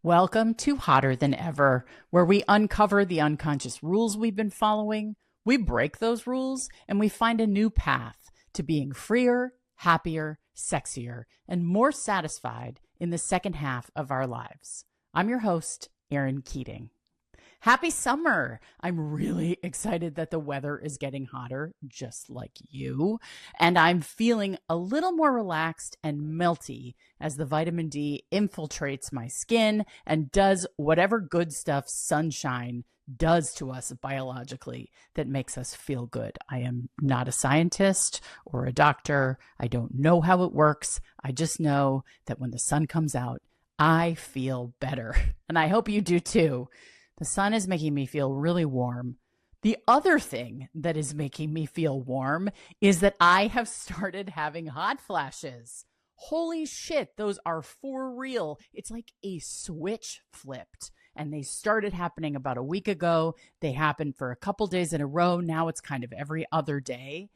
Welcome to Hotter Than Ever, where we uncover the unconscious rules we've been following, we break those rules, and we find a new path to being freer, happier, sexier, and more satisfied in the second half of our lives. I'm your host, Erin Keating. Happy summer! I'm really excited that the weather is getting hotter, just like you. And I'm feeling a little more relaxed and melty as the vitamin D infiltrates my skin and does whatever good stuff sunshine does to us biologically that makes us feel good. I am not a scientist or a doctor. I don't know how it works. I just know that when the sun comes out, I feel better. And I hope you do too. The sun is making me feel really warm. The other thing that is making me feel warm is that I have started having hot flashes. Holy shit, those are for real. It's like a switch flipped. And they started happening about a week ago. They happened for a couple days in a row. Now it's kind of every other day.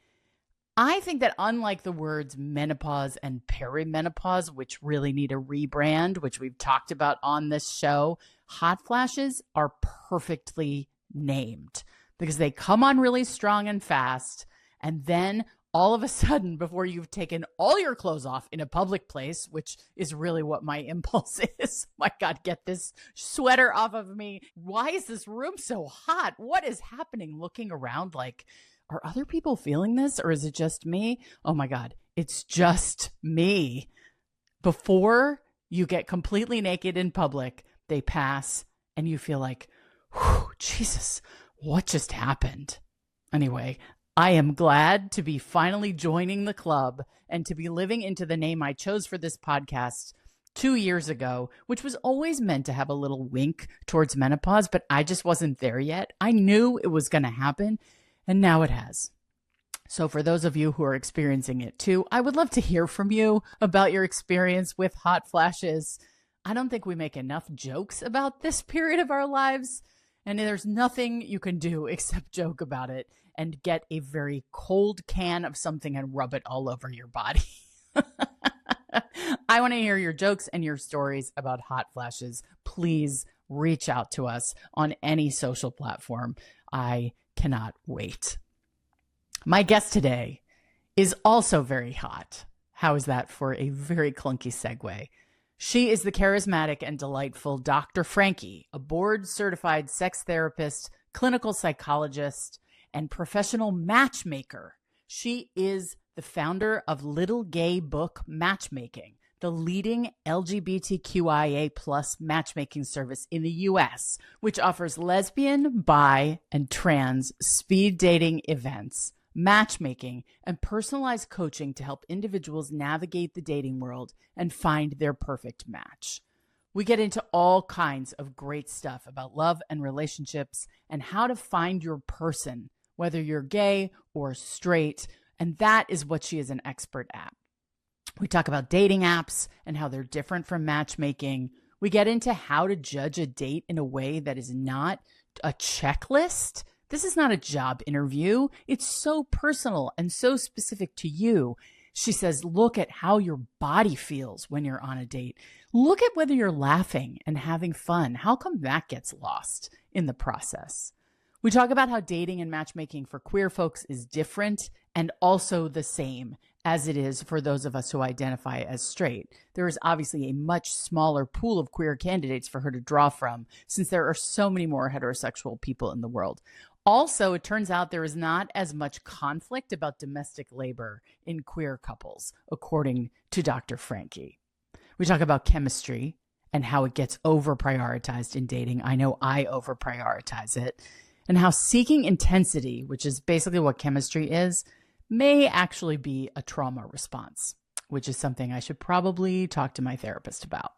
I think that unlike the words menopause and perimenopause, which really need a rebrand, which we've talked about on this show, hot flashes are perfectly named because they come on really strong and fast. And then all of a sudden, before you've taken all your clothes off in a public place, which is really what my impulse is, my God, get this sweater off of me. Why is this room so hot? What is happening? Looking around like, are other people feeling this or is it just me? Oh my God, it's just me. Before you get completely naked in public, they pass and you feel like, Jesus, what just happened? Anyway, I am glad to be finally joining the club and to be living into the name I chose for this podcast 2 years ago, which was always meant to have a little wink towards menopause, but I just wasn't there yet. I knew it was going to happen. And now it has. So for those of you who are experiencing it too, I would love to hear from you about your experience with hot flashes. I don't think we make enough jokes about this period of our lives. And there's nothing you can do except joke about it and get a very cold can of something and rub it all over your body. I want to hear your jokes and your stories about hot flashes. Please reach out to us on any social platform. I cannot wait. My guest today is also very hot. How is that for a very clunky segue? She is the charismatic and delightful Dr. Frankie, a board-certified sex therapist, clinical psychologist, and professional matchmaker. She is the founder of Little Gay Book Matchmaking, the leading LGBTQIA plus matchmaking service in the US, which offers lesbian, bi, and trans speed dating events, matchmaking, and personalized coaching to help individuals navigate the dating world and find their perfect match. We get into all kinds of great stuff about love and relationships and how to find your person, whether you're gay or straight, and that is what she is an expert at. We talk about dating apps and how they're different from matchmaking. We get into how to judge a date in a way that is not a checklist. This is not a job interview. It's so personal and so specific to you. She says, look at how your body feels when you're on a date. Look at whether you're laughing and having fun. How come that gets lost in the process? We talk about how dating and matchmaking for queer folks is different and also the same as it is for those of us who identify as straight. There is obviously a much smaller pool of queer candidates for her to draw from, since there are so many more heterosexual people in the world. Also, it turns out there is not as much conflict about domestic labor in queer couples, according to Dr. Frankie. We talk about chemistry and how it gets over-prioritized in dating. I know I over-prioritize it. And how seeking intensity, which is basically what chemistry is, may actually be a trauma response, which is something I should probably talk to my therapist about.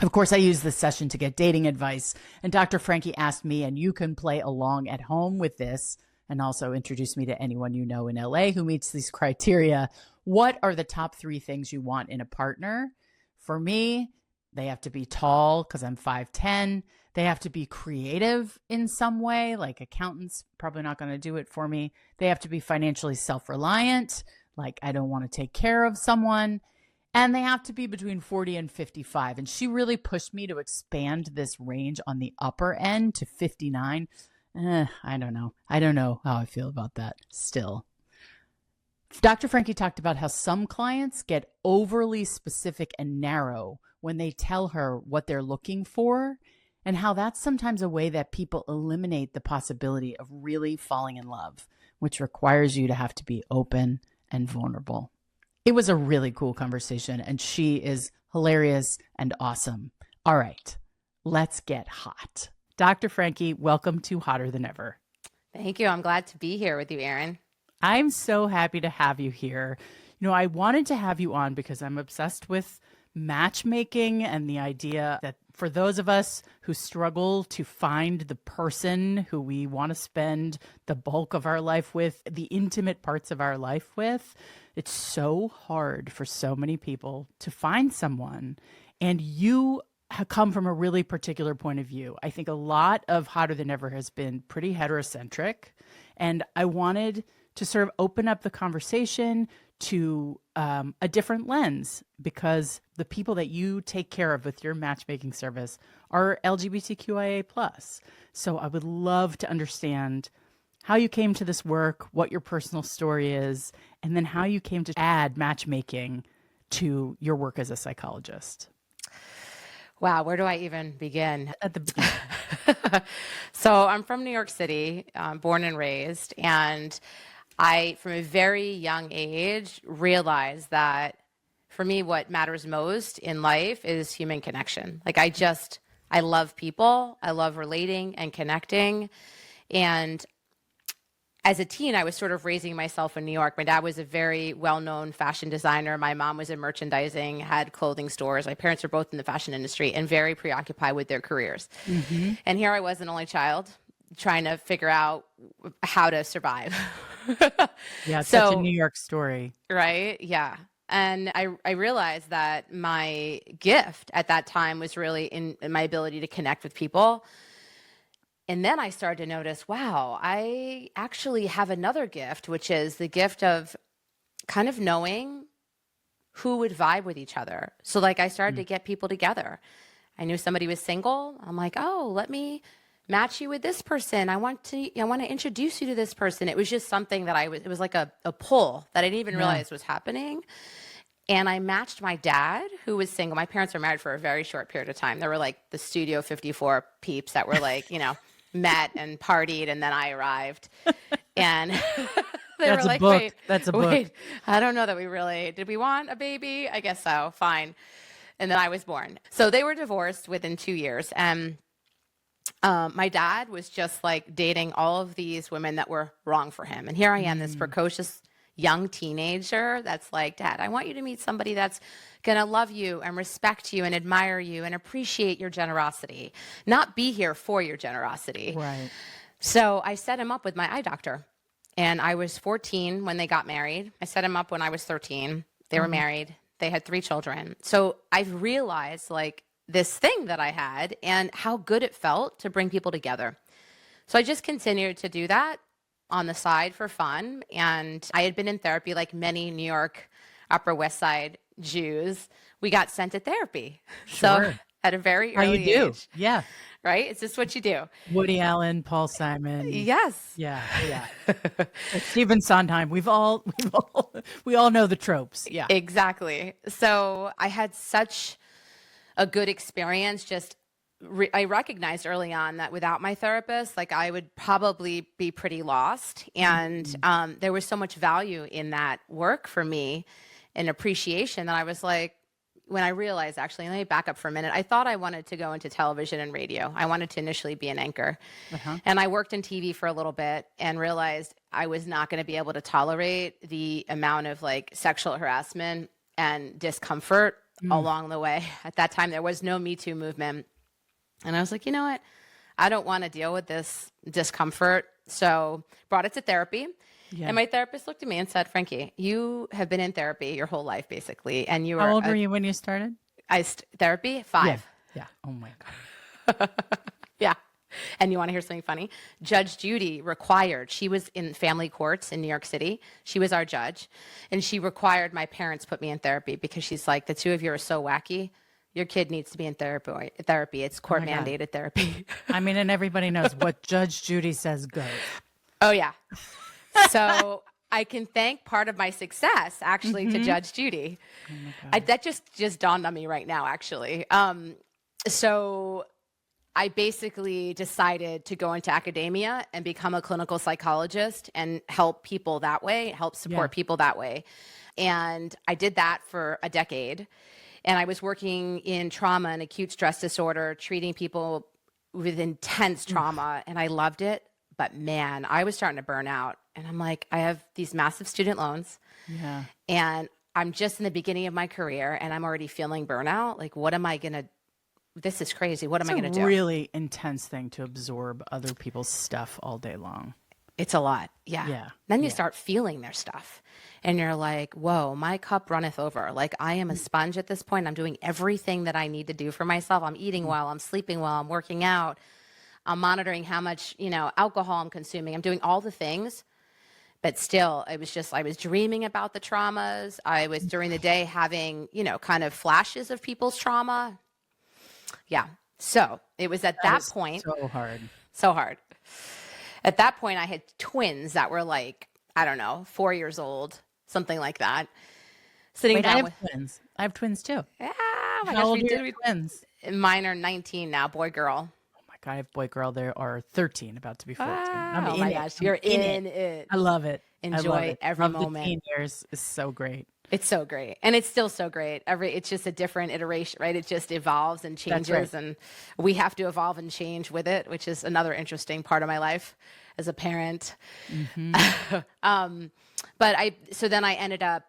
Of course, I used this session to get dating advice, and Dr. Frankie asked me, and you can play along at home with this, and also introduce me to anyone you know in LA who meets these criteria. What are the top 3 things you want in a partner? For me, they have to be tall because I'm 5'10". They have to be creative in some way, like accountants, probably not going to do it for me. They have to be financially self-reliant, like I don't want to take care of someone. And they have to be between 40 and 55. And she really pushed me to expand this range on the upper end to 59. I don't know. I don't know how I feel about that still. Dr. Frankie talked about how some clients get overly specific and narrow when they tell her what they're looking for, and how that's sometimes a way that people eliminate the possibility of really falling in love, which requires you to have to be open and vulnerable. It was a really cool conversation, and she is hilarious and awesome. All right, let's get hot. Dr. Frankie, welcome to Hotter Than Ever. Thank you. I'm glad to be here with you, Erin. I'm so happy to have you here. You know, I wanted to have you on because I'm obsessed with matchmaking and the idea that for those of us who struggle to find the person who we want to spend the bulk of our life with, the intimate parts of our life with, it's so hard for so many people to find someone. And you have come from a really particular point of view. I think a lot of Hotter Than Ever has been pretty heterocentric. And I wanted to sort of open up the conversation to a different lens, because the people that you take care of with your matchmaking service are LGBTQIA+. So I would love to understand how you came to this work, what your personal story is, and then how you came to add matchmaking to your work as a psychologist. Wow, where do I even begin? At the beginning. So I'm from New York City, born and raised, and I, from a very young age, realized that for me, what matters most in life is human connection. Like I love people. I love relating and connecting. And as a teen, I was sort of raising myself in New York. My dad was a very well-known fashion designer. My mom was in merchandising, had clothing stores. My parents were both in the fashion industry and very preoccupied with their careers. Mm-hmm. And here I was, an only child, trying to figure out how to survive. Yeah, it's such a New York story. Right? Yeah. And I realized that my gift at that time was really in my ability to connect with people. And then I started to notice, wow, I actually have another gift, which is the gift of kind of knowing who would vibe with each other. So like I started to get people together. I knew somebody was single. I'm like, oh, let me match you with this person. I want to introduce you to this person. It was just something that it was like a pull that I didn't even realize was happening. And I matched my dad, who was single. My parents were married for a very short period of time. They were like the Studio 54 peeps that were like, met and partied, and then I arrived. And they were like, wait, that's a book. Wait, I don't know that did we want a baby? I guess so. Fine. And then I was born. So they were divorced within 2 years. And my dad was just like dating all of these women that were wrong for him. And here I am, this precocious young teenager that's like, Dad, I want you to meet somebody that's going to love you and respect you and admire you and appreciate your generosity, not be here for your generosity. Right. So I set him up with my eye doctor. And I was 14 when they got married. I set him up when I was 13. They were married. They had 3 children. So I've realized like this thing that I had and how good it felt to bring people together. So I just continued to do that on the side for fun. And I had been in therapy like many New York Upper West Side Jews. We got sent to therapy. Sure. So at a very early age. Yeah. Right? It's just what you do. Woody Allen, Paul Simon. Yes. Yeah. Stephen Sondheim. We all know the tropes. Yeah. Exactly. So I had such a good experience. I recognized early on that without my therapist, like I would probably be pretty lost. And there was so much value in that work for me and appreciation that I was like, when I realized, actually, let me back up for a minute. I thought I wanted to go into television and radio. I wanted to initially be an anchor. And I worked in TV for a little bit and realized I was not going to be able to tolerate the amount of like sexual harassment and discomfort along the way. At that time, there was no Me Too movement. And I was like, you know what? I don't want to deal with this discomfort. So brought it to therapy. Yeah. And my therapist looked at me and said, Frankie, you have been in therapy your whole life, basically. And you were— How old were you when you started? Therapy? 5. Yeah. Oh my God. Yeah. And you want to hear something funny? Judge Judy required, she was in family courts in New York City. She was our judge. And she required my parents put me in therapy because she's like, the two of you are so wacky. Your kid needs to be in therapy. It's court mandated therapy. I mean, and everybody knows what Judge Judy says goes. Oh, yeah. So I can thank part of my success actually to Judge Judy. Oh that just dawned on me right now, actually. So I basically decided to go into academia and become a clinical psychologist and help people that way, help support people that way. And I did that for a decade. And I was working in trauma and acute stress disorder, treating people with intense trauma, and I loved it. But man, I was starting to burn out. And I'm like, I have these massive student loans. Yeah. And I'm just in the beginning of my career and I'm already feeling burnout. Like, what am I going to, this is crazy. What am I going to do? It's a really intense thing to absorb other people's stuff all day long. It's a lot. Yeah. Yeah. Then you start feeling their stuff and you're like, whoa, my cup runneth over. Like I am a sponge at this point. I'm doing everything that I need to do for myself. I'm eating well, I'm sleeping well, I'm working out. I'm monitoring how much, alcohol I'm consuming. I'm doing all the things, but still I was dreaming about the traumas. I was during the day having, kind of flashes of people's trauma. Yeah. So it was at that point. So hard. At that point I had twins that were like, I don't know, 4 years old, something like that. Sitting down with twins. I have twins too. Yeah. Oh my How gosh, old are your twins? Mine are 19 now, boy, girl. I have boy, girl. They are 13, about to be 14. Oh my gosh, you're in it. I love it. Enjoy every moment. The teen years is so great. It's so great. And it's still so great. It's just a different iteration, right? It just evolves and changes. Right. And we have to evolve and change with it, which is another interesting part of my life as a parent. So then I ended up,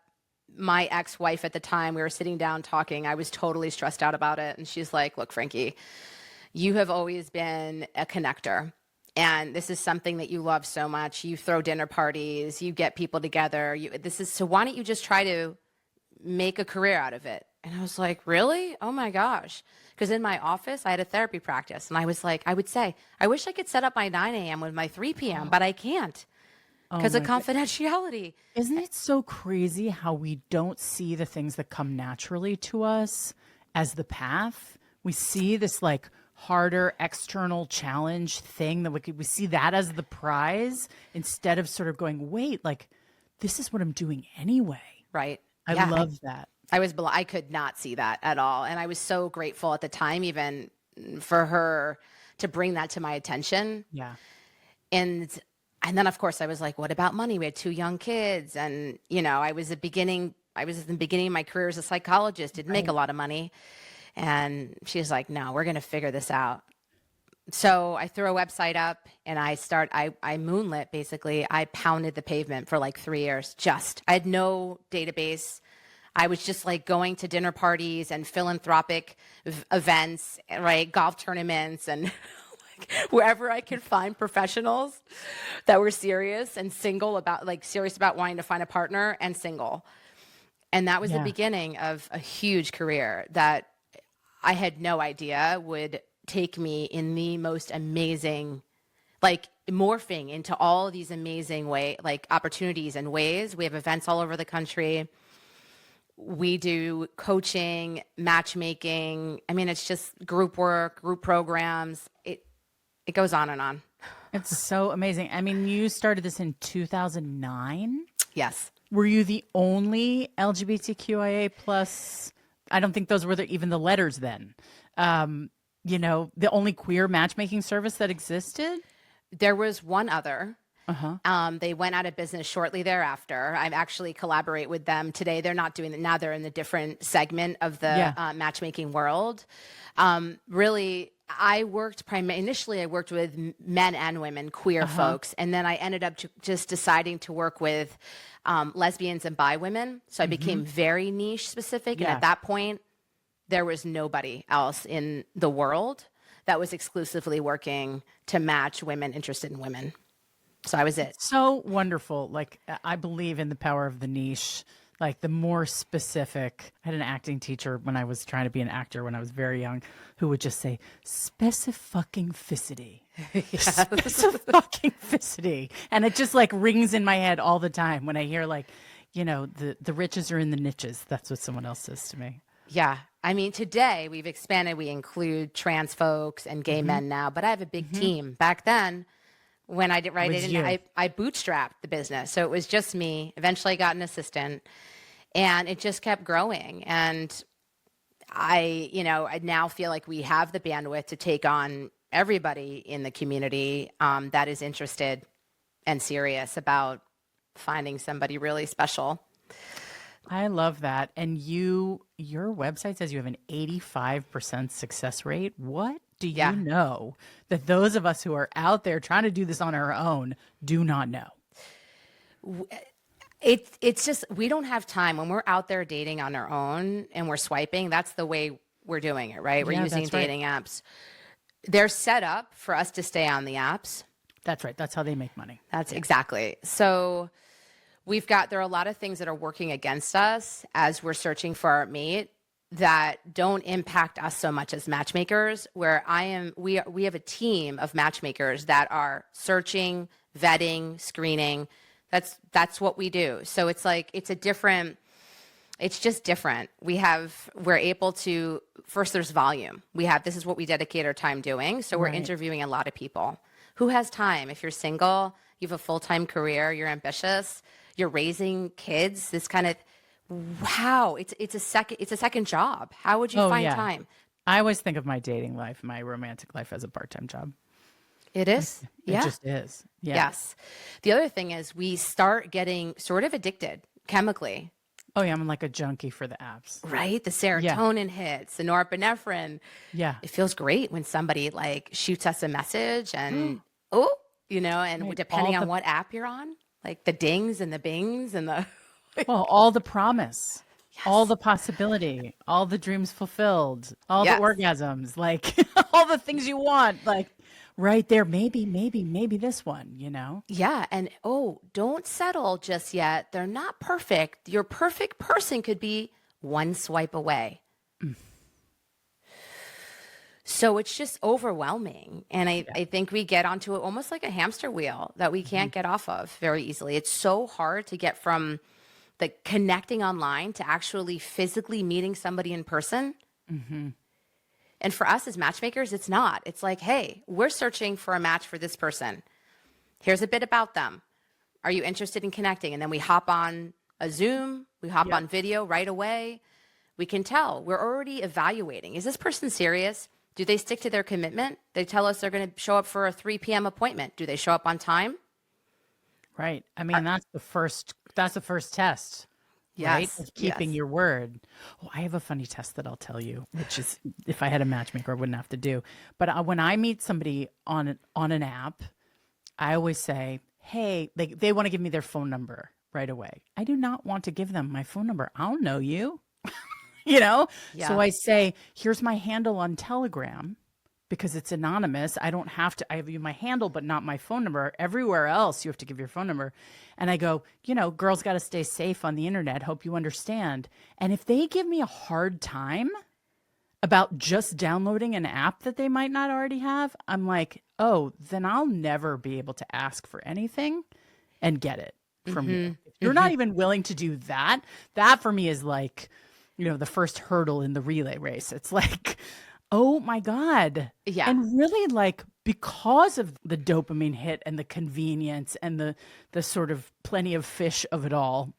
my ex-wife at the time, we were sitting down talking. I was totally stressed out about it. And she's like, look, Frankie, you have always been a connector. And this is something that you love so much. You throw dinner parties, you get people together. So why don't you just try to make a career out of it? And I was like, really? Oh my gosh. Because in my office, I had a therapy practice. And I was like, I would say, I wish I could set up my 9 a.m. with my 3 p.m., but I can't because of confidentiality. Isn't it so crazy how we don't see the things that come naturally to us as the path? We see this like harder external challenge thing that we see that as the prize instead of sort of going, wait, like this is what I'm doing anyway. Right. I love that. I could not see that at all. And I was so grateful at the time, even for her to bring that to my attention. Yeah. And then of course I was like, what about money? We had 2 young kids. And, I was in the beginning of my career as a psychologist, didn't make a lot of money. And she's like, no, we're going to figure this out. So I threw a website up and I moonlit basically. I pounded the pavement for like 3 years. I had no database. I was just like going to dinner parties and philanthropic events, right? Golf tournaments and like wherever I could find professionals that were serious and serious about wanting to find a partner and single. And that was the beginning of a huge career that I had no idea would take me in the most amazing, like morphing into all these amazing opportunities and ways. We have events all over the country. We do coaching, matchmaking. I mean, it's just group work, group programs. It goes on and on. It's so amazing. I mean, you started this in 2009. Yes. Were you the only LGBTQIA plus? I don't think those were even the letters then. The only queer matchmaking service that existed? There was one other. They went out of business shortly thereafter. I actually collaborate with them today. They're not doing it now. They're in a different segment of the matchmaking world. Really, initially I worked with men and women, queer folks. And then I ended up just deciding to work with lesbians and bi women. So I became very niche specific. And at that point, there was nobody else in the world that was exclusively working to match women interested in women. So I was it. So wonderful. Like, I believe in the power of the niche. Like the more specific. I had an acting teacher when I was trying to be an actor when I was very young who would just say specificity. Specificity. And it just like rings in my head all the time when I hear like, the riches are in the niches. That's what someone else says to me. Yeah. I mean, today we've expanded. We include trans folks and gay men now, but I have a big team. Back then, when I did I bootstrapped the business. So it was just me. Eventually I got an assistant and it just kept growing. And I now feel like we have the bandwidth to take on everybody in the community that is interested and serious about finding somebody really special. I love that. And your website says you have an 85% success rate. What do you know that those of us who are out there trying to do this on our own do not know? It's just, we don't have time when we're out there dating on our own and we're swiping. That's the way we're doing it, right? We're using dating apps. They're set up for us to stay on the apps. That's right. That's how they make money. That's exactly. So there are a lot of things that are working against us as we're searching for our mate that don't impact us so much as matchmakers, where we have a team of matchmakers that are searching, vetting, screening. That's what we do. So it's like, it's just different. We're able to, first there's volume. This is what we dedicate our time doing. So we're interviewing a lot of people. Who has time? If you're single, you have a full-time career, you're ambitious, you're raising kids, this kind of, wow, it's a second job. How would you find time? I always think of my dating life, my romantic life as a part-time job. It is. It just is. Yeah. Yes. The other thing is we start getting sort of addicted chemically. Oh yeah, I'm like a junkie for the apps. Right? The serotonin hits, the norepinephrine. Yeah. It feels great when somebody like shoots us a message and depending on what app you're on, like the dings and the bings and the well, all the promise, all the possibility, all the dreams fulfilled, all the orgasms, like all the things you want, like right there, maybe this one, Yeah. And don't settle just yet. They're not perfect. Your perfect person could be one swipe away. So it's just overwhelming. And I think we get onto it almost like a hamster wheel that we can't get off of very easily. It's so hard to get from the connecting online to actually physically meeting somebody in person. And for us as matchmakers, it's not. It's like, hey, we're searching for a match for this person. Here's a bit about them. Are you interested in connecting? And then we hop on a Zoom, we hop on video right away. We can tell. We're already evaluating. Is this person serious? Do they stick to their commitment? They tell us they're going to show up for a 3 p.m. appointment. Do they show up on time? Right. I mean, that's the first test. Right? Of keeping your word. Oh, I have a funny test that I'll tell you, which is if I had a matchmaker, I wouldn't have to do. But when I meet somebody on an app, I always say, hey, they want to give me their phone number right away. I do not want to give them my phone number. I don't know you. So I say, here's my handle on Telegram because it's anonymous. I don't have to, I have you my handle, but not my phone number. Everywhere else, you have to give your phone number. And I go, girls got to stay safe on the internet. Hope you understand. And if they give me a hard time about just downloading an app that they might not already have, I'm like, oh, then I'll never be able to ask for anything and get it from you. If you're not even willing to do that, that for me is like, the first hurdle in the relay race. It's like, oh my God. Yeah. And really like because of the dopamine hit and the convenience and the sort of plenty of fish of it all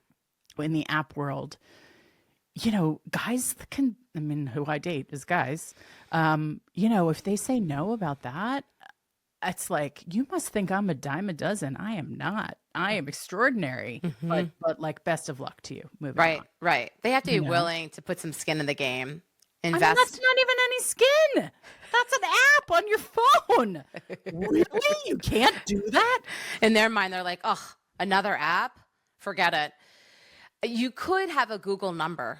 in the app world, guys who I date is guys, if they say no about that, it's like, you must think I'm a dime a dozen. I am not. I am extraordinary, but like best of luck to you. Moving on. Right. They have to be willing to put some skin in the game. Invest. I mean, that's not even any skin. That's an app on your phone. Really? You can't do that? In their mind, they're like, oh, another app? Forget it. You could have a Google number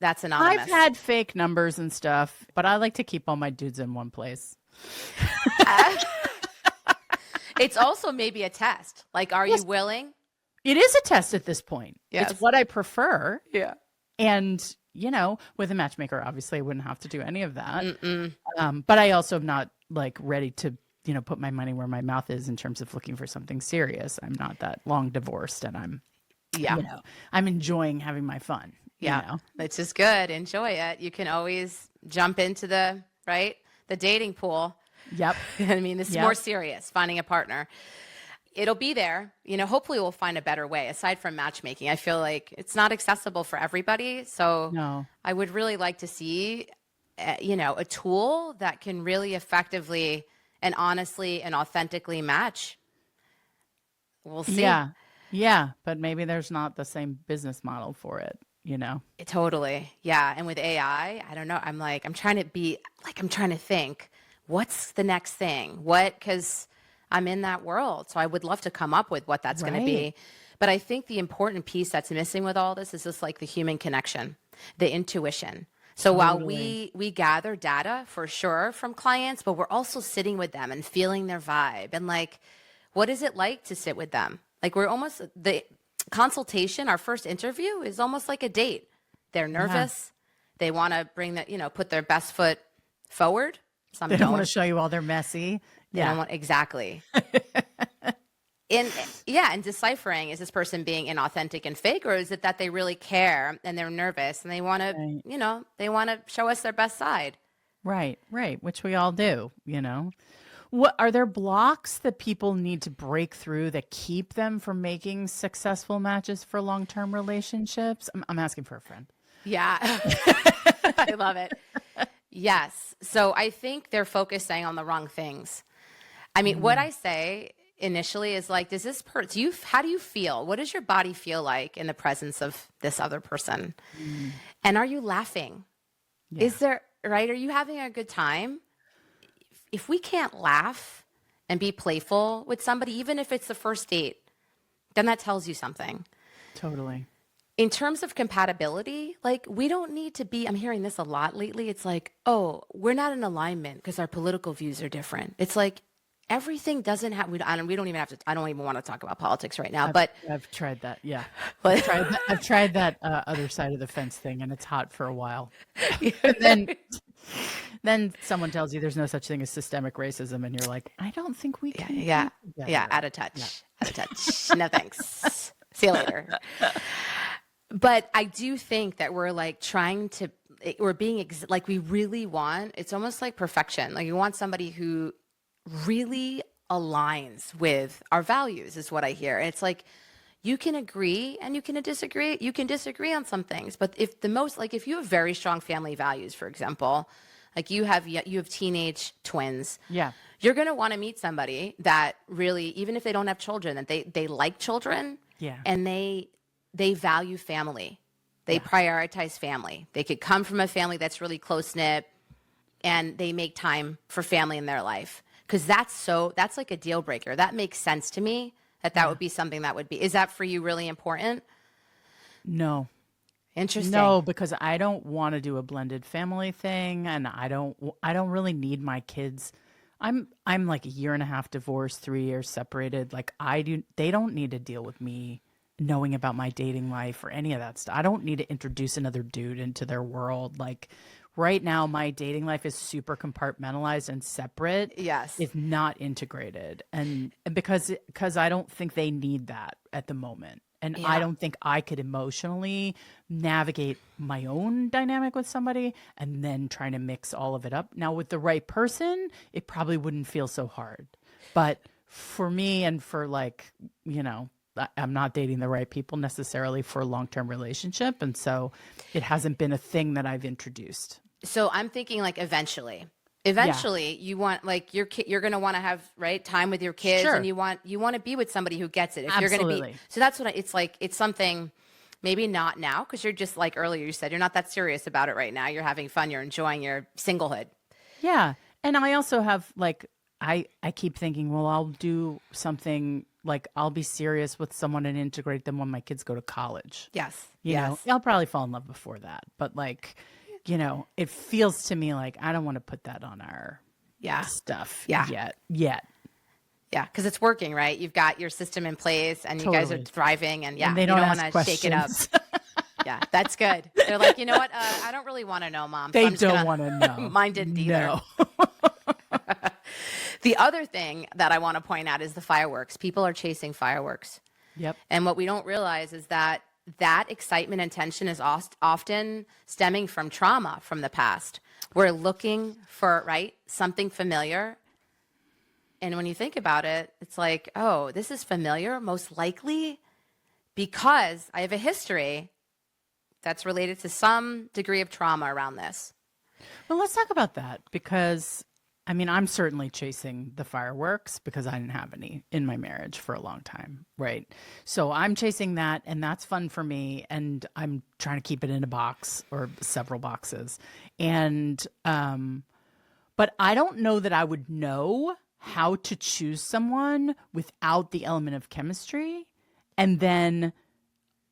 that's anonymous. I've had fake numbers and stuff, but I like to keep all my dudes in one place. It's also maybe a test. Like, are you willing? It is a test at this point. Yes. It's what I prefer. Yeah. And, with a matchmaker, obviously I wouldn't have to do any of that. But I also am not like ready to, put my money where my mouth is in terms of looking for something serious. I'm not that long divorced, and I'm enjoying having my fun. Yeah. Which is good. Enjoy it. You can always jump into the dating pool. Yep. I mean, this is more serious, finding a partner. It'll be there. Hopefully we'll find a better way aside from matchmaking. I feel like it's not accessible for everybody. So I would really like to see, a tool that can really effectively and honestly and authentically match. We'll see. Yeah. But maybe there's not the same business model for it, Totally. Yeah. And with AI, I don't know. I'm trying to think, what's the next thing? Because I'm in that world. So I would love to come up with what that's going to be. But I think the important piece that's missing with all this is just like the human connection, the intuition. So while we gather data for sure from clients, but we're also sitting with them and feeling their vibe. And like, what is it like to sit with them? Like the consultation, our first interview is almost like a date. They're nervous. They want to bring that, put their best foot forward. Some they don't want to show you all they're messy. Exactly. And deciphering, is this person being inauthentic and fake, or is it that they really care and they're nervous and they want to, they want to show us their best side? Right. Which we all do, What are there blocks that people need to break through that keep them from making successful matches for long-term relationships? I'm asking for a friend. Yeah. I love it. Yes. So I think they're focusing on the wrong things. I mean, what I say initially is like, how do you feel? What does your body feel like in the presence of this other person? And are you laughing? Yeah. Are you having a good time? If we can't laugh and be playful with somebody, even if it's the first date, then that tells you something. Totally. In terms of compatibility, like we don't need to be, I'm hearing this a lot lately. It's like, oh, we're not in alignment because our political views are different. It's like everything doesn't have, we don't even have to, I don't even want to talk about politics right now, but I've tried that. Yeah. I've tried that other side of the fence thing, and it's hot for a while. Then someone tells you there's no such thing as systemic racism, and you're like, I don't think we can. Yeah. Out of touch. No thanks. See you later. But I do think that we're like we're being like we really want, it's almost like perfection. Like you want somebody who really aligns with our values is what I hear. And it's like, you can agree and you can disagree. You can disagree on some things, but if you have very strong family values, for example, like you have teenage twins. Yeah. You're going to want to meet somebody that really, even if they don't have children, that they like children. Yeah. And they value family. They prioritize family. They could come from a family that's really close-knit and they make time for family in their life. Because that's like a deal breaker. That makes sense to me that would be something that would be. Is that for you really important? No. Interesting. No, because I don't want to do a blended family thing, and I don't really need my kids. I'm like a year and a half divorced, 3 years separated. Like they don't need to deal with me knowing about my dating life or any of that stuff. I don't need to introduce another dude into their world. Like right now, my dating life is super compartmentalized and separate. Yes. It's not integrated. And because I don't think they need that at the moment. And I don't think I could emotionally navigate my own dynamic with somebody and then trying to mix all of it up. Now, with the right person, it probably wouldn't feel so hard. But for me and for I'm not dating the right people necessarily for a long-term relationship. And so it hasn't been a thing that I've introduced. So I'm thinking like eventually you want like you're going to want to have time with your kids. Sure. And you want to be with somebody who gets it. If Absolutely. You're going to be, so that's what it's like. It's something maybe not now. Cause you're just like earlier you said, you're not that serious about it right now. You're having fun. You're enjoying your singlehood. Yeah. And I also have I keep thinking, well, I'll do something like I'll be serious with someone and integrate them when my kids go to college. Yes. You know, I'll probably fall in love before that, but it feels to me like I don't want to put that on our stuff yet. Yeah, because it's working, right? You've got your system in place and you guys are thriving, and and they you don't want to shake it up. Yeah, that's good. They're like, you know what? I don't really want to know, Mom. They don't want to know. Mine didn't either. The other thing that I want to point out is the fireworks. People are chasing fireworks. Yep. And what we don't realize is that excitement and tension is often stemming from trauma from the past. We're looking for, right, something familiar. And when you think about it, it's like, oh, this is familiar, most likely because I have a history that's related to some degree of trauma around this. Well, let's talk about that because, I mean, I'm certainly chasing the fireworks because I didn't have any in my marriage for a long time, right? So I'm chasing that, and that's fun for me, and I'm trying to keep it in a box or several boxes. And, but I don't know that I would know how to choose someone without the element of chemistry. And then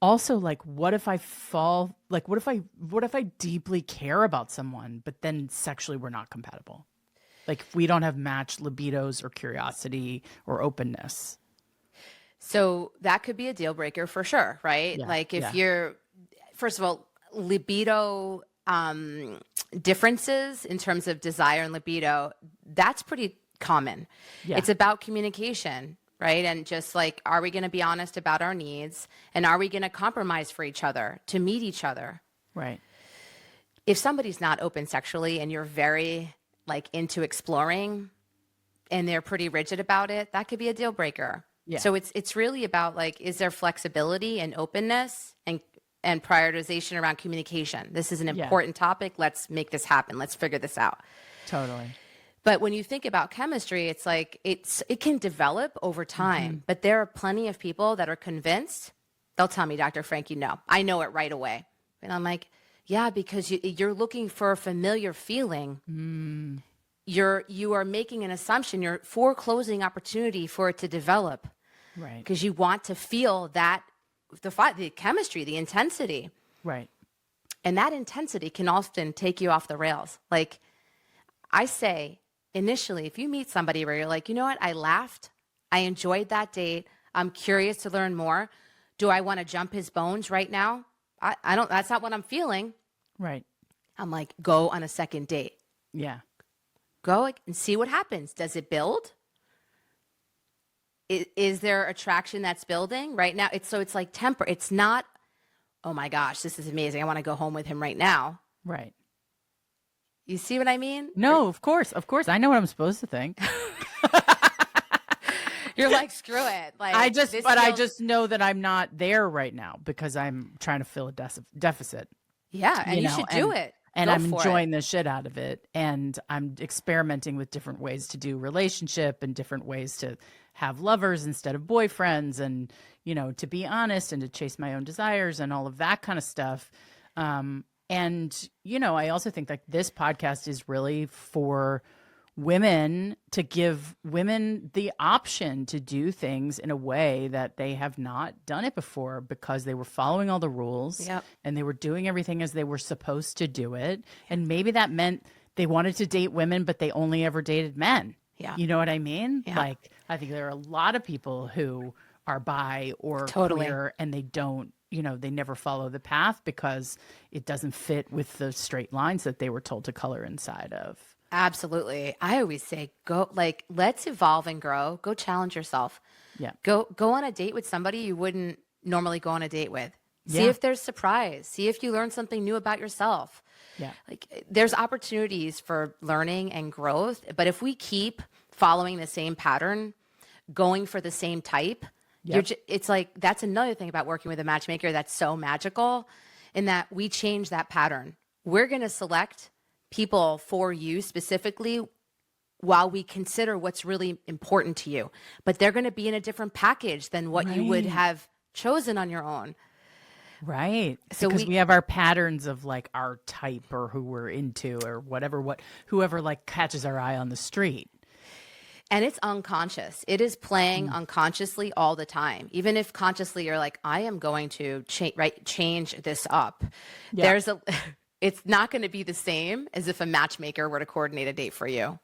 also, like, what if I fall, like, what if I deeply care about someone, but then sexually we're not compatible? Like, if we don't have matched libidos or curiosity or openness. So that could be a deal breaker for sure, right? Yeah, like if you're, first of all, libido differences in terms of desire and libido, that's pretty common. Yeah. It's about communication, right? And just like, are we going to be honest about our needs? And are we going to compromise for each other to meet each other? Right. If somebody's not open sexually and you're very like into exploring and they're pretty rigid about it, that could be a deal breaker. Yeah. So it's really about like, is there flexibility and openness and prioritization around communication? This is an important topic. Let's make this happen. Let's figure this out. Totally. But when you think about chemistry, it's like it can develop over time. But there are plenty of people that are convinced. They'll tell me, Dr. Frankie, no, I know it right away. And I'm like, yeah, because you're looking for a familiar feeling. You are making an assumption. You're foreclosing opportunity for it to develop. Right. Because you want to feel that the chemistry, the intensity. Right. And that intensity can often take you off the rails. Like I say, initially, if you meet somebody where you're like, you know what, I laughed, I enjoyed that date, I'm curious to learn more. Do I want to jump his bones right now? I don't, that's not what I'm feeling. Right. I'm like, go on a second date. Yeah. Go and see what happens. Does it build? Is there attraction that's building right now? It's like temper. It's not, oh my gosh, this is amazing. I want to go home with him right now. Right. You see what I mean? No, of course. Of course. I know what I'm supposed to think. You're like, screw it. Like I just know that I'm not there right now because I'm trying to fill a deficit. Yeah, and you should do it. And I'm enjoying the shit out of it. And I'm experimenting with different ways to do relationship and different ways to have lovers instead of boyfriends and, you know, to be honest and to chase my own desires and all of that kind of stuff. And, you know, I also think like this podcast is really for women to give women the option to do things in a way that they have not done it before because they were following all the rules and they were doing everything as they were supposed to do it. And maybe that meant they wanted to date women, but they only ever dated men. Yeah. You know what I mean? Yeah. Like, I think there are a lot of people who are bi or queer and they don't, you know, they never follow the path because it doesn't fit with the straight lines that they were told to color inside of. Absolutely. I always say, go, like, let's evolve and grow. Go challenge yourself. Yeah. Go on a date with somebody you wouldn't normally go on a date with. See if there's surprise. See if you learn something new about yourself. Yeah. Like, there's opportunities for learning and growth. But if we keep following the same pattern, going for the same type, it's like, that's another thing about working with a matchmaker that's so magical in that we change that pattern. We're going to select people for you specifically while we consider what's really important to you, but they're going to be in a different package than what you would have chosen on your own. Right. So because we have our patterns of like our type or who we're into or whatever, whoever like catches our eye on the street. And it's unconscious. It is playing unconsciously all the time. Even if consciously you're like, I am going to change this up. Yeah. It's not going to be the same as if a matchmaker were to coordinate a date for you.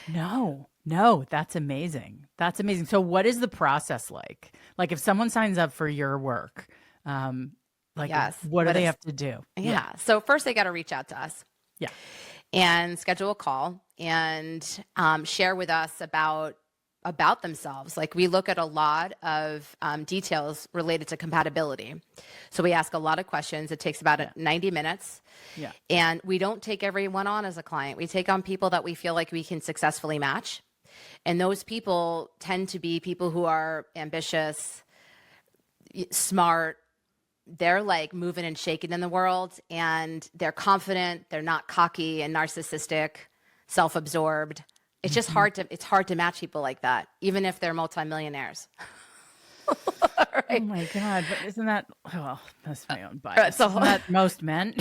No. No, that's amazing. That's amazing. So what is the process like? Like if someone signs up for your work, like Yes. what do What they is, have to do? yeah. So first they got to reach out to us Yeah. and schedule a call and share with us about themselves. Like we look at a lot of details related to compatibility. So we ask a lot of questions. It takes about 90 minutes. Yeah. And we don't take everyone on as a client. We take on people that we feel like we can successfully match. And those people tend to be people who are ambitious, smart. They're like moving and shaking in the world, and they're confident. They're not cocky and narcissistic, self-absorbed. It's just it's hard to match people like that, even if they're multimillionaires. Right. Oh my God. But isn't that, well, that's my own bias. So, isn't that most men?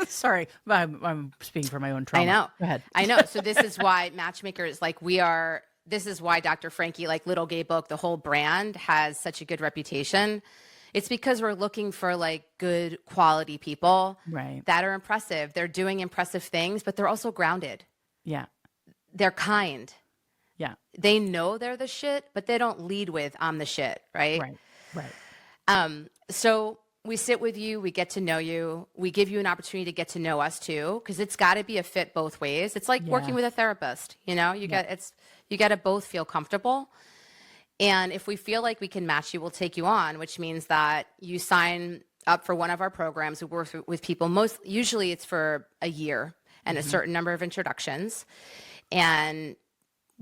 Sorry. I'm speaking for my own trauma. I know. Go ahead. I know. So this is why matchmakers, like this is why Dr. Frankie, like Little Gay Book, the whole brand has such a good reputation. It's because we're looking for like good quality people that are impressive. They're doing impressive things, but they're also grounded. Yeah. They're kind. Yeah. They know they're the shit, but they don't lead with I'm the shit, right? Right. So we sit with you, we get to know you, we give you an opportunity to get to know us too, because it's got to be a fit both ways. It's like working with a therapist, you know, you got to both feel comfortable. And if we feel like we can match you, we'll take you on, which means that you sign up for one of our programs. We work with people usually it's for a year and a certain number of introductions. And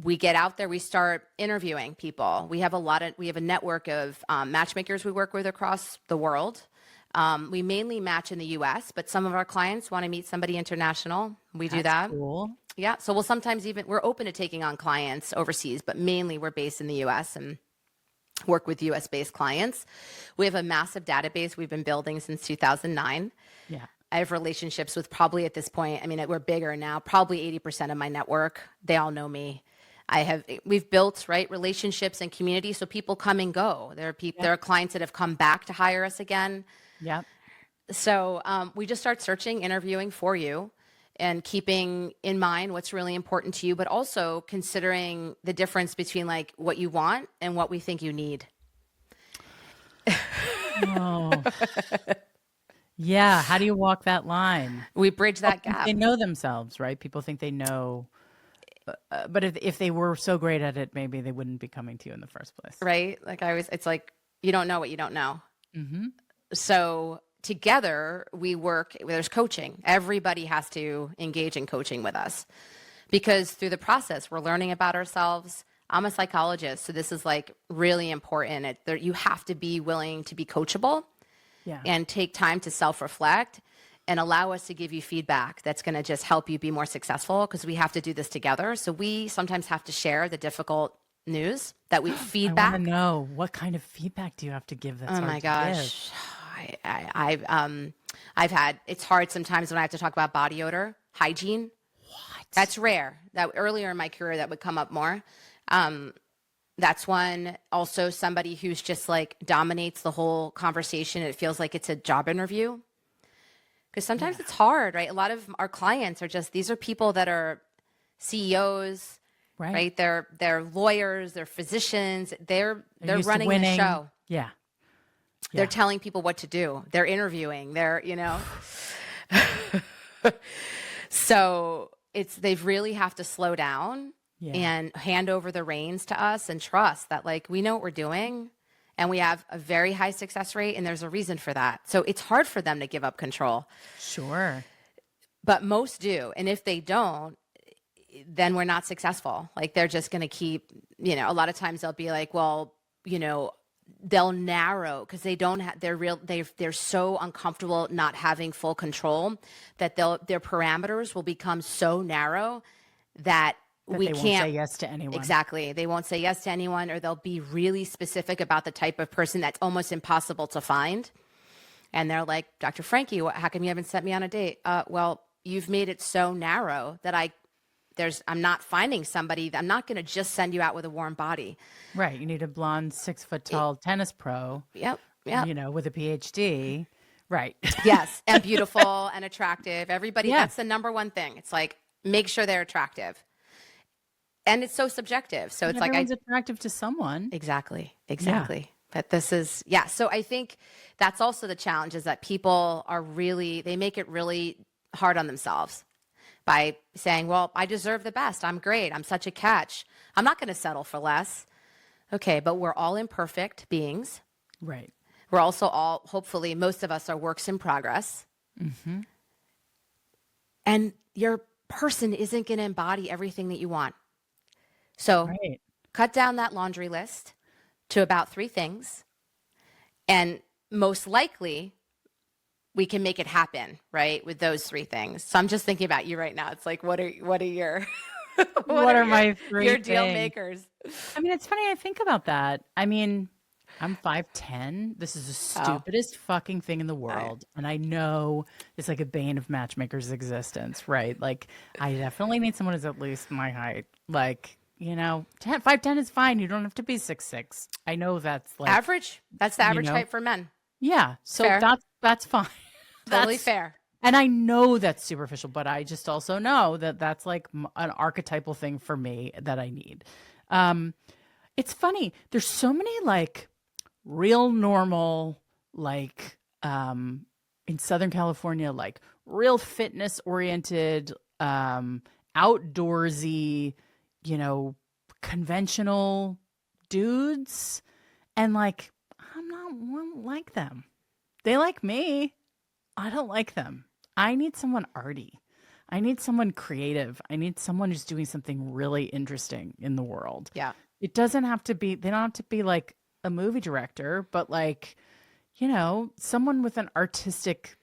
we get out there, we start interviewing people. We have a network of matchmakers we work with across the world. We mainly match in the US, but some of our clients want to meet somebody international. We do that. Cool. Yeah. So we'll sometimes we're open to taking on clients overseas, but mainly we're based in the US and work with US based clients. We have a massive database we've been building since 2009. Yeah. I have relationships with probably at this point, I mean, we're bigger now, probably 80% of my network. They all know me. We've built relationships and community. So people come and go. There are clients that have come back to hire us again. Yeah. So we just start searching, interviewing for you and keeping in mind what's really important to you, but also considering the difference between like what you want and what we think you need. Oh. Yeah. How do you walk that line? We bridge that gap. They know themselves, right? People think they know. But if they were so great at it, maybe they wouldn't be coming to you in the first place. Right? Like it's like, you don't know what you don't know. Mm-hmm. So together we work, there's coaching. Everybody has to engage in coaching with us because through the process, we're learning about ourselves. I'm a psychologist, so this is like really important. You have to be willing to be coachable and take time to self-reflect and allow us to give you feedback that's going to just help you be more successful because we have to do this together. So we sometimes have to share the difficult news that we feedback. I want to know, what kind of feedback do you have to give? That's oh my gosh. I've had, it's hard sometimes when I have to talk about body odor, hygiene. What? That's rare. That earlier in my career that would come up more. That's one. Also somebody who's just like dominates the whole conversation. It feels like it's a job interview. Because sometimes it's hard, right? A lot of our clients are these are people that are CEOs, right? They're lawyers, they're physicians, they're running the show. Yeah. They're telling people what to do. They're interviewing. So they've really have to slow down and hand over the reins to us and trust that like we know what we're doing. And we have a very high success rate, and there's a reason for that. So it's hard for them to give up control. Sure. But most do. And if they don't, then we're not successful. Like they're just going to keep, a lot of times they'll be like, well, they'll narrow because they don't have, they're so uncomfortable not having full control that their parameters will become so narrow that we can't say yes to anyone. Exactly. They won't say yes to anyone, or they'll be really specific about the type of person that's almost impossible to find. And they're like, Dr. Frankie, how come you haven't sent me on a date? Well, you've made it so narrow that I'm not finding somebody. I'm not going to just send you out with a warm body. Right. You need a blonde, 6 foot tall tennis pro. Yep. With a PhD. Right. Yes. And beautiful and attractive. Everybody. That's the number one thing. It's like, make sure they're attractive. and it's so subjective. So And it's like, everyone's attractive to someone. exactly. Yeah. But this is, yeah. So I think that's also the challenge, is that people are really, they make it really hard on themselves by saying, well, I deserve the best. I'm great. I'm such a catch. I'm not going to settle for less. Okay. But we're all imperfect beings. Right. We're also all, hopefully, most of us are works in progress. Mm-hmm. And your person isn't going to embody everything that you want. So Right. cut down that laundry list to about 3 things. And most likely, we can make it happen, right? With those 3 things. So I'm just thinking about you right now. It's like, what are your What are my 3 your deal things? makers? I mean, it's funny. I think about that. I mean, I'm 5'10". This is the stupidest fucking thing in the world. And I know it's like a bane of matchmakers' existence, right? Like, I definitely need someone who's at least my height. Like, 5'10" is fine. You don't have to be 6'6". I know that's like Average. That's the average height for men. Yeah. So Fair. that's fine. Totally fair. And I know that's superficial, but I just also know that that's like an archetypal thing for me that I need. It's funny. There's so many like real normal, like in Southern California, like real fitness oriented, outdoorsy, conventional dudes. And like, I'm not one like them. They like me. I don't like them. I need someone arty. I need someone creative. I need someone who's doing something really interesting in the world. Yeah. It doesn't have to be, they don't have to be like a movie director, but like, someone with an artistic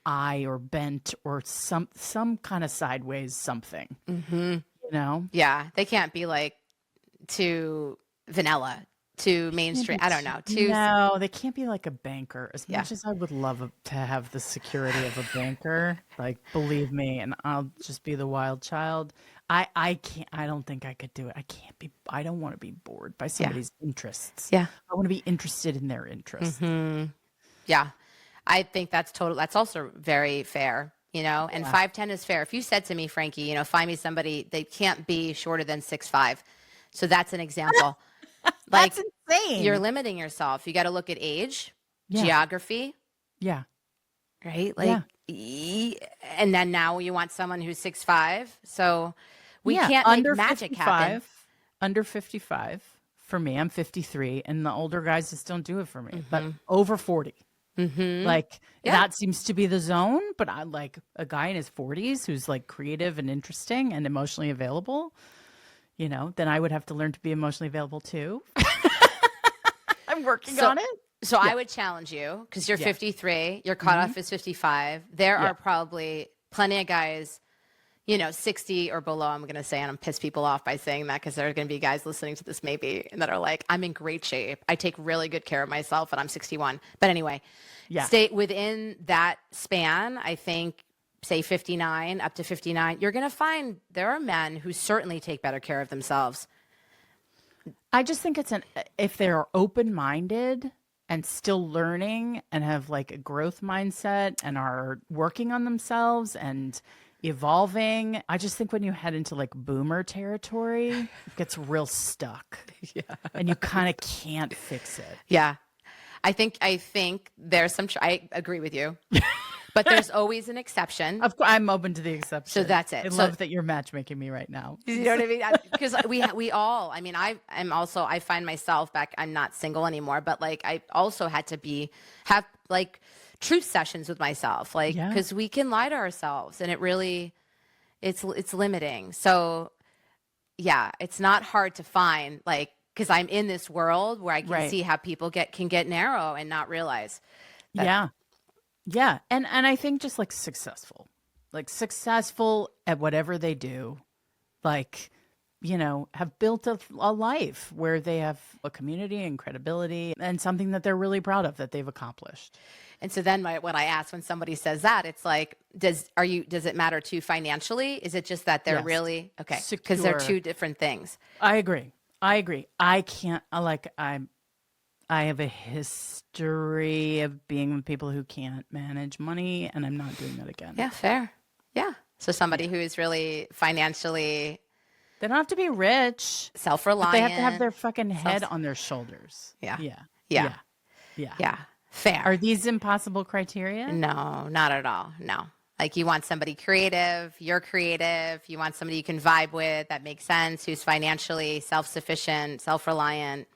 eye or bent or some kind of sideways something, Yeah. They can't be like too vanilla, too mainstream. I don't know. No, they can't be like a banker. As much as I would love to have the security of a banker, like believe me, and I'll just be the wild child. I can't. I don't think I could do it. I don't want to be bored by somebody's interests. Yeah. I want to be interested in their interests. Yeah. I think that's also very fair, and 5'10" is fair. If you said to me, Frankie, find me somebody, they can't be shorter than 6'5". So that's an example. Like, That's insane. You're limiting yourself. You got to look at age, geography. Yeah. Right? Like, and then now you want someone who's 6'5". So we can't make magic happen. Under 55 for me. I'm 53, and the older guys just don't do it for me. But over 40. Like, that seems to be the zone. But I like a guy in his 40s who's like creative and interesting and emotionally available. Then I would have to learn to be emotionally available too. I'm working on it. So I would challenge you, because you're 53, your cutoff is 55. There are probably plenty of guys, 60 or below, I'm going to say, and I'm piss people off by saying that, because there are going to be guys listening to this maybe that are like, I'm in great shape. I take really good care of myself, and I'm 61. But anyway, stay within that span. I think, say 59 up to 59, you're going to find there are men who certainly take better care of themselves. I just think if they're open-minded and still learning and have like a growth mindset and are working on themselves and evolving. I just think when you head into like boomer territory, it gets real stuck. And you kind of can't fix it. Yeah. I think there's some, I agree with you. But there's always an exception. Of course, I'm open to the exception. So that's it. I love that you're matchmaking me right now. You know what I mean? Because we all, I mean, I find myself back, I'm not single anymore, but like I also had to have like truth sessions with myself, like, because we can lie to ourselves and it really, it's limiting. So yeah, it's not hard to find, like, because I'm in this world where I can see how people can get narrow and not realize that. Yeah. And I think just like successful at whatever they do, like, have built a life where they have a community and credibility and something that they're really proud of that they've accomplished. And so then what I ask when somebody says that, it's like, does it matter too financially? Is it just that they're really, okay, because they're two different things. I agree. I can't, I have a history of being with people who can't manage money, and I'm not doing that again. Yeah, fair. Yeah. So somebody who is really financially They don't have to be rich. Self-reliant. But they have to have their fucking head on their shoulders. Yeah. Yeah. Yeah. Yeah. Yeah. Yeah. Fair. Are these impossible criteria? No, not at all. No. Like you want somebody creative, you're creative, you want somebody you can vibe with that makes sense, who's financially self-sufficient, self-reliant,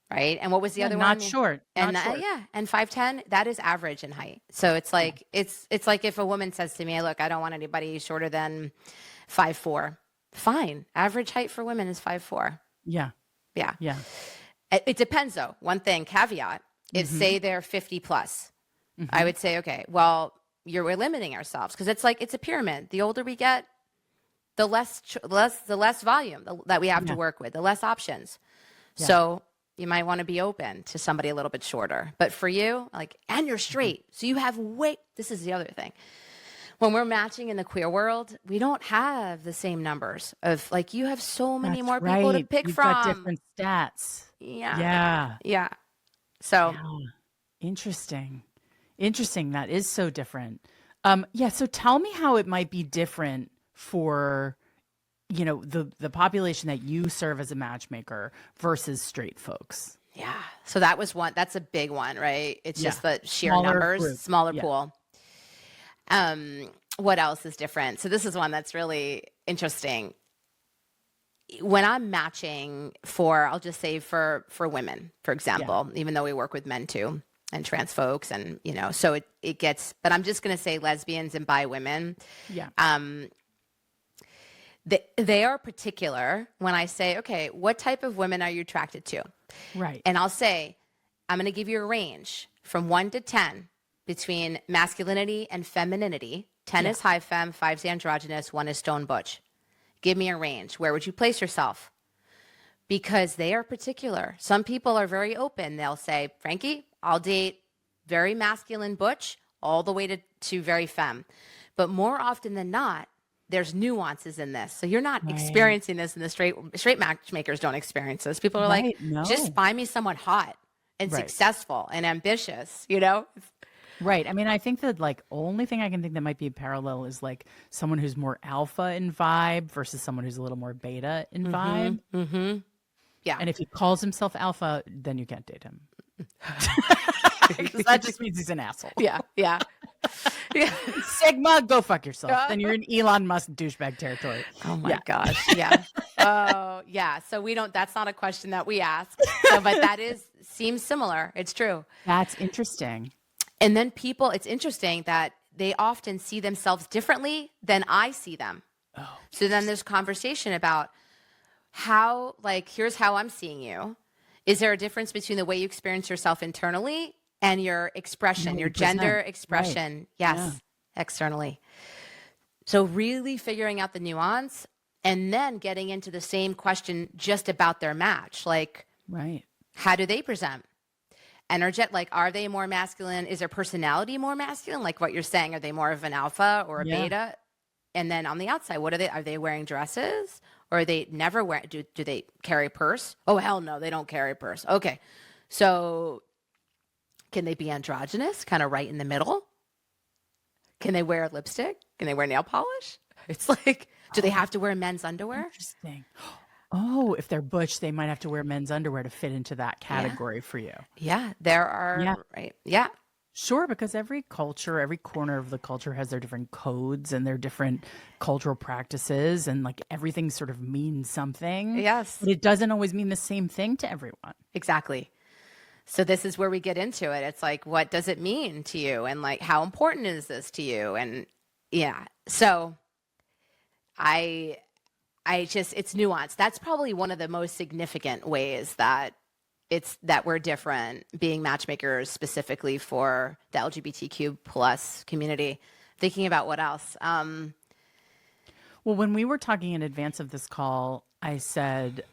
right? And what was the other one? Not short. And not short. and 5'10", that is average in height. So it's like it's like if a woman says to me, look, I don't want anybody shorter than 5'4". Fine. Average height for women is 5'4". Yeah. Yeah. Yeah. It depends though. One thing, caveat, if say they're 50 plus, I would say, okay, well, we're limiting ourselves because it's a pyramid. The older we get, the less volume that we have to work with, the less options. Yeah. So you might want to be open to somebody a little bit shorter. But for you, and you're straight, so you have this is the other thing. When we're matching in the queer world, we don't have the same numbers of you have so many more people to pick from. You've got different stats. Yeah. Yeah. Yeah. So interesting. That is so different. So tell me how it might be different for, the population that you serve as a matchmaker versus straight folks. Yeah. So that's a big one, right? It's just the sheer Smaller numbers, group. smaller pool. What else is different? So this is one that's really interesting. When I'm matching I'll just say for women, for example, even though we work with men too, and trans folks, and so it gets, but I'm just going to say lesbians and bi women. Yeah. They are particular when I say, okay, what type of women are you attracted to? Right. And I'll say, I'm going to give you a range from 1 to 10 between masculinity and femininity. 10 is high femme, 5 is androgynous, 1 is stone butch. Give me a range. Where would you place yourself? Because they are particular. Some people are very open. They'll say, Frankie, I'll date very masculine butch all the way to very femme. But more often than not, there's nuances in this. So you're not experiencing this in the straight matchmakers don't experience this. People are just find me someone hot and successful and ambitious, Right. I mean, I think that only thing I can think that might be a parallel is someone who's more alpha in vibe versus someone who's a little more beta in vibe. Mm-hmm. Yeah. And if he calls himself alpha, then you can't date him. That just means he's an asshole. Yeah. Yeah. Yeah. Sigma, go fuck yourself. Then you're in Elon Musk douchebag territory. Oh my gosh. Yeah. Oh yeah. So that's not a question that we ask. So, but seems similar. It's true. That's interesting. And then it's interesting that they often see themselves differently than I see them. Oh. So then there's conversation about how, here's how I'm seeing you. Is there a difference between the way you experience yourself internally and your expression, 100%. Your gender expression? Right. Yes, externally. So really figuring out the nuance and then getting into the same question just about their match. How do they present? Are they more masculine? Is their personality more masculine? Like what you're saying, are they more of an alpha or a beta? And then on the outside, what are they? Are they wearing dresses? Or are they never wear? Do they carry a purse? Oh, hell no, they don't carry a purse. Okay. So can they be androgynous, kind of right in the middle? Can they wear lipstick? Can they wear nail polish? It's do they have to wear men's underwear? Interesting. Oh, if they're butch, they might have to wear men's underwear to fit into that category for you. Yeah, there are, right? Yeah. Sure, because every culture, every corner of the culture has their different codes and their different cultural practices, and everything sort of means something. Yes. But it doesn't always mean the same thing to everyone. Exactly. So this is where we get into it. It's what does it mean to you? And how important is this to you? And so it's nuanced. That's probably one of the most significant ways that we're different, being matchmakers specifically for the LGBTQ plus community. Thinking about what else? Well, when we were talking in advance of this call, I said,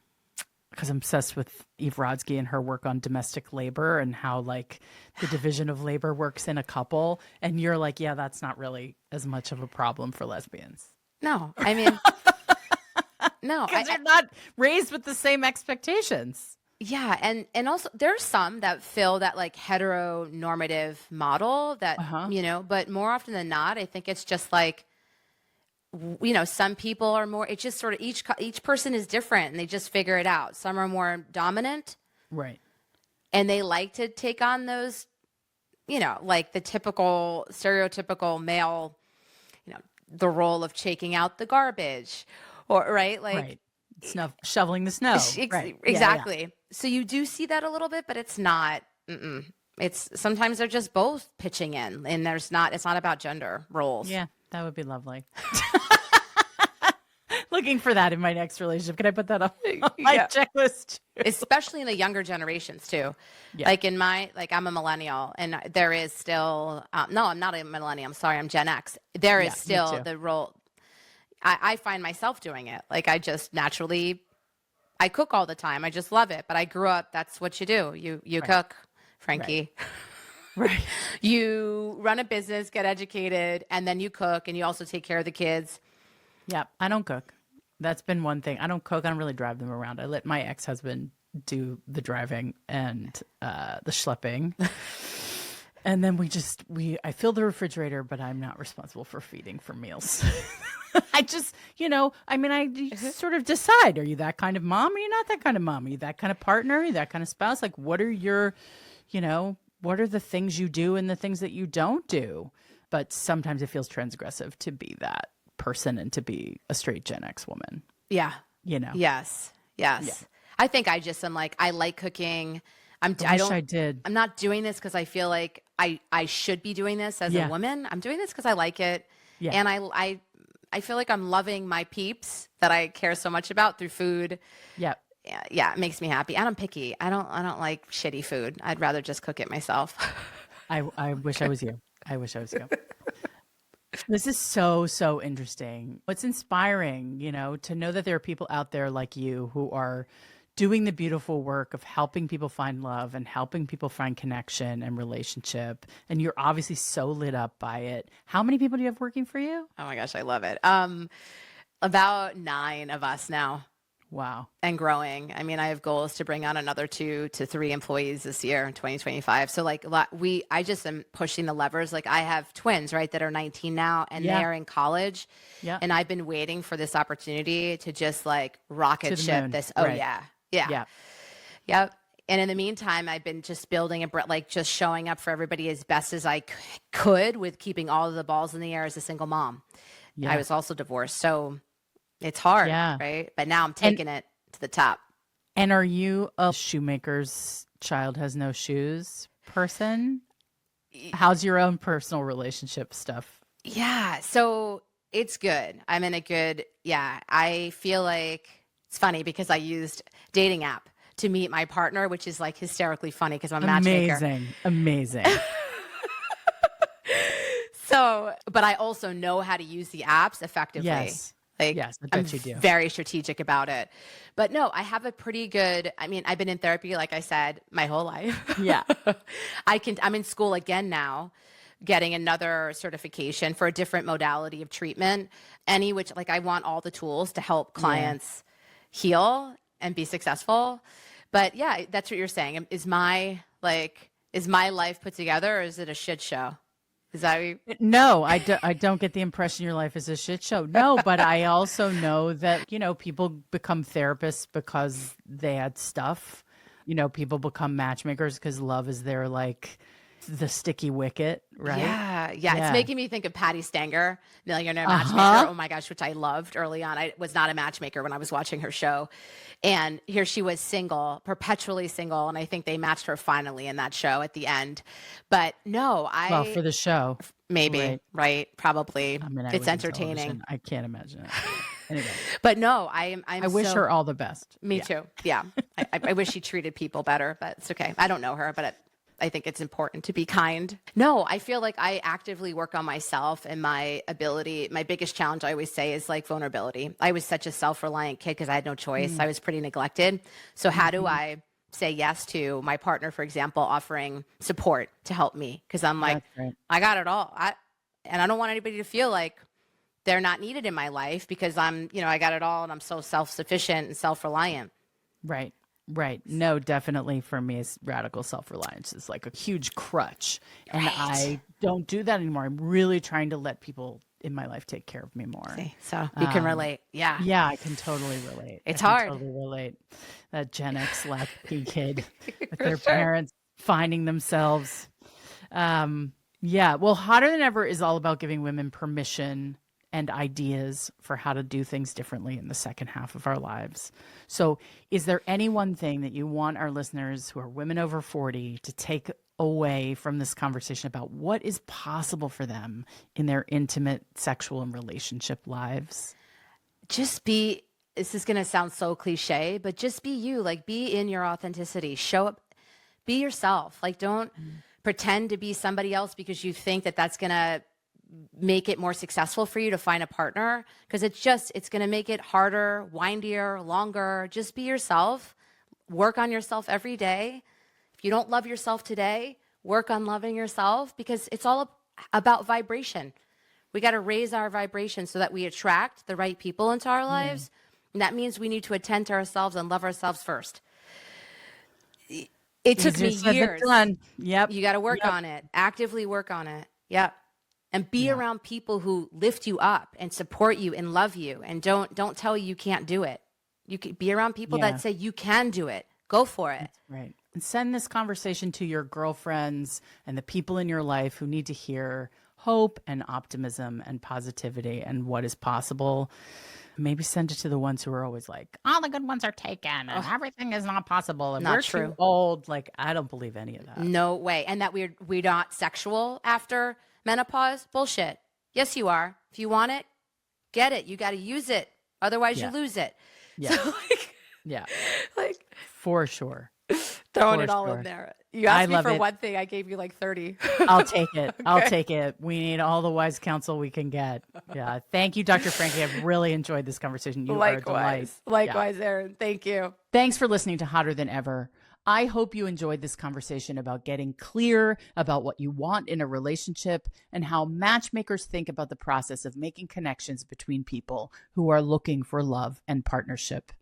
because I'm obsessed with Eve Rodsky and her work on domestic labor and how the division of labor works in a couple. And you're yeah, that's not really as much of a problem for lesbians. No, I mean, no. Because they're not raised with the same expectations. Yeah, and also there's some that fill that heteronormative model that, but more often than not, I think it's just you know, some people are more, it's just sort of each person is different and they just figure it out. Some are more dominant. Right. And they like to take on those, you know, like the typical stereotypical male, you know, the role of shaking out the garbage or right. Like right. Shoveling the snow. Right. Exactly. Yeah. So you do see that a little bit, but it's not, it's sometimes they're just both pitching in and it's not about gender roles. Yeah. That would be lovely. Looking for that in my next relationship. Can I put that on my checklist? Especially in the younger generations too. Yeah. Like I'm a millennial and there is still, no, I'm not a millennial. I'm sorry. I'm Gen X. There is still the role. I find myself doing it. Like I just naturally, I cook all the time. I just love it. But I grew up, that's what you do. You cook, Frankie. Right. You run a business, get educated, and then you cook and you also take care of the kids. Yeah. I don't cook. That's been one thing. I don't cook. I don't really drive them around. I let my ex-husband do the driving and the schlepping. And then I fill the refrigerator, but I'm not responsible for feeding for meals. I just, you sort of decide, are you that kind of mom? Or are you not that kind of mom? Are you that kind of partner? Are you that kind of spouse? Like, what are your, what are the things you do and the things that you don't do? But sometimes it feels transgressive to be that person and to be a straight Gen X woman. Yeah. Yes. Yeah. I think I just am like, I like cooking. I did. I'm not doing this because I feel like I should be doing this as a woman. I'm doing this because I like it. Yeah. And I feel like I'm loving my peeps that I care so much about through food. Yeah. Yeah. It makes me happy. And I'm picky. I don't like shitty food. I'd rather just cook it myself. I wish I was you. I wish I was you. This is so interesting. It's inspiring, to know that there are people out there like you who are doing the beautiful work of helping people find love and helping people find connection and relationship. And you're obviously so lit up by it. How many people do you have working for you? Oh my gosh, I love it. About 9 of us now. Wow. And growing. I mean, I have goals to bring on another 2 to 3 employees this year in 2025. So I just am pushing the levers. Like I have twins, right, that are 19 now and they are in college. Yeah. And I've been waiting for this opportunity to just like rocket ship this. Oh right. Yeah. Yep. And in the meantime, I've been just building just showing up for everybody as best as I could with keeping all of the balls in the air as a single mom. Yeah. I was also divorced. So it's hard, right? But now I'm taking it to the top. And are you a shoemaker's child has no shoes person? How's your own personal relationship stuff? Yeah, so it's good. I'm in a good, I feel like it's funny because I used dating app to meet my partner, which is like hysterically funny because I'm a matchmaker. Amazing. So, but I also know how to use the apps effectively. Yes. Yes, I bet you do. Very strategic about it. But no, I have a pretty good, I've been in therapy, like I said, my whole life. Yeah. I'm in school again now, getting another certification for a different modality of treatment. I want all the tools to help clients heal and be successful. But yeah, that's what you're saying. Is my life put together or is it a shit show? Is that No, I don't get the impression your life is a shit show. No, but I also know that, people become therapists because they had stuff. People become matchmakers because love is their the sticky wicket, right? Yeah. It's making me think of Patty Stanger, Millionaire Matchmaker. Oh my gosh, which I loved early on. I was not a matchmaker when I was watching her show. And here she was single, perpetually single. And I think they matched her finally in that show at the end. But no, Well, for the show. Maybe, right? Probably. It's entertaining. I can't imagine it. Anyway. But no, I wish her all the best. Me too. Yeah. I wish she treated people better, but it's okay. I don't know her, but I think it's important to be kind. No, I feel like I actively work on myself and my ability. My biggest challenge, I always say, is vulnerability. I was such a self-reliant kid because I had no choice. I was pretty neglected. So how do I say yes to my partner, for example, offering support to help me? Because I'm like, I got it all. And I don't want anybody to feel like they're not needed in my life because I got it all and I'm so self-sufficient and self-reliant. Right. Right. No, definitely for me, it's radical self-reliance is like a huge crutch. And I don't do that anymore. I'm really trying to let people in my life take care of me more. See, so you can relate. Yeah. Yeah, I can totally relate. It's I can hard. totally relate. That Gen X P kid with their parents finding themselves. Yeah. Well, Hotter Than Ever is all about giving women permission and ideas for how to do things differently in the second half of our lives. So is there any one thing that you want our listeners who are women over 40 to take away from this conversation about what is possible for them in their intimate sexual and relationship lives? Just be, this is going to sound so cliche, but just be you, like be in your authenticity, show up, be yourself. Like don't pretend to be somebody else because you think that that's going to make it more successful for you to find a partner. Because it's going to make it harder, windier, longer. Just be yourself, work on yourself every day. If you don't love yourself today, work on loving yourself, because it's all about vibration. We got to raise our vibration so that we attract the right people into our lives. And that means we need to attend to ourselves and love ourselves first. It took me years. Yep. You got to work on it, actively work on it. Yep. And be around people who lift you up and support you and love you, and don't tell you can't do it. You can be around people that say you can do it. Go for it. That's right. And send this conversation to your girlfriends and the people in your life who need to hear hope and optimism and positivity and what is possible. Maybe send it to the ones who are always like, all the good ones are taken and everything is not possible and we're too old. Like, I don't believe any of that. No way. And that we're not sexual after menopause. Bullshit. Yes, you are. If you want it, get it. You got to use it. Otherwise you lose it. Yeah. So like for sure. Throwing it all in there. You asked me for one thing, I gave you like 30. I'll take it. Okay. I'll take it. We need all the wise counsel we can get. Yeah. Thank you, Dr. Frankie. I've really enjoyed this conversation. You are a delight. Likewise, Erin. Thank you. Thanks for listening to Hotter Than Ever. I hope you enjoyed this conversation about getting clear about what you want in a relationship and how matchmakers think about the process of making connections between people who are looking for love and partnership.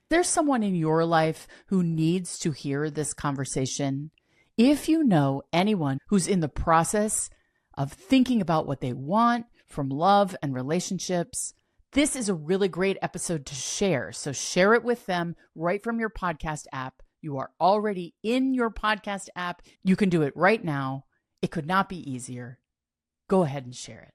There's someone in your life who needs to hear this conversation. If you know anyone who's in the process of thinking about what they want from love and relationships, this is a really great episode to share. So share it with them right from your podcast app. You are already in your podcast app. You can do it right now. It could not be easier. Go ahead and share it.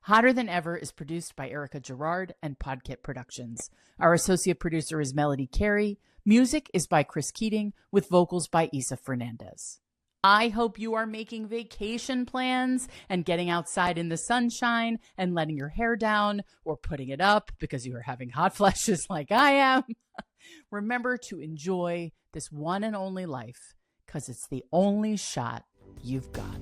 Hotter Than Ever is produced by Erica Gerard and Podkit Productions. Our associate producer is Melody Carey. Music is by Chris Keating with vocals by Isa Fernandez. I hope you are making vacation plans and getting outside in the sunshine and letting your hair down or putting it up because you are having hot flashes like I am. Remember to enjoy this one and only life because it's the only shot you've got.